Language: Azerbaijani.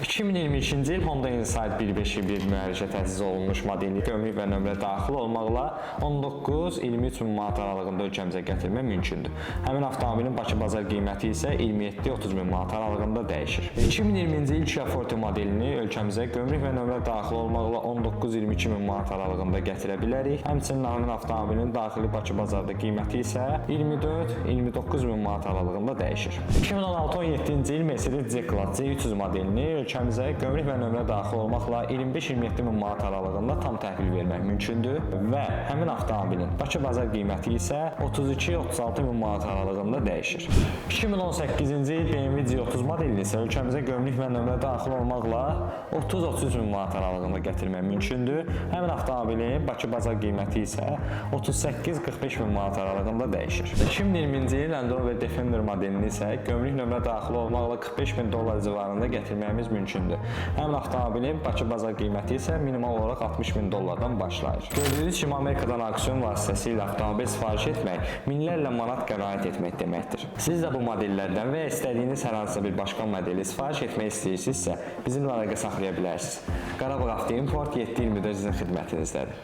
2022-ci il Honda Insight 1.5 mühərrikə təchiz olunmuş modeli gömrük və nömrə daxil olmaqla 19-23 min manat aralığında ölkəmizə gətirmək mümkündür. Həmin avtomobilin Bakı bazar qiyməti isə 27-30 min manat aralığında dəyişir. 2020-ci il Kia Forte modelini ölkəmizə gömrük və nömrə daxil olmaqla 19-22 min manat aralığında gətirə bilərik. Həmçinin həmin avtomobilin daxili Bakı bazarda qiyməti isə 24-29 min manat aralığında dəyişir. 2016-17-ci il Mercedes C-Class C300 modelini ölkəmizə gömrük və nömrə daxil olmaqla 25-27 min manat aralığında tam təhvil vermək mümkündür və həmin avtomobilin Bakı bazar qiyməti isə 32-36 min manat aralığında dəyişir. 2018-ci il BMW C30 modelini isə ölkəmizə gömrük və nömrə daxil olmaqla 30-33 min manat aralığında gətirmək mümkündür. Həmin avtomobilin Bakı bazar qiyməti isə 38-45 min manat aralığında dəyişir. 2020-ci il Land Rover Defender modelini isə gömrük nömrə daxil olmaqla 45 min dollar civarında gətirməyimiz mümkündür. Həmin avtomobilin Bakı bazar qiyməti isə minimal olaraq 60 min dollardan başlayır. Gördüyünüz kimi Amerikadan auksion vasitəsilə avtomobil sifariş etmək minlərlə manat qənaət etmək deməkdir. Siz də bu modellərdən və ya istədiyiniz hər hansısa bir başqa modeli sifariş etmək istəyirsinizsə bizimlə əlaqə saxlaya bilərsiniz. Qarabağ Avto Import 7/24 sizin xidmətinizdədir.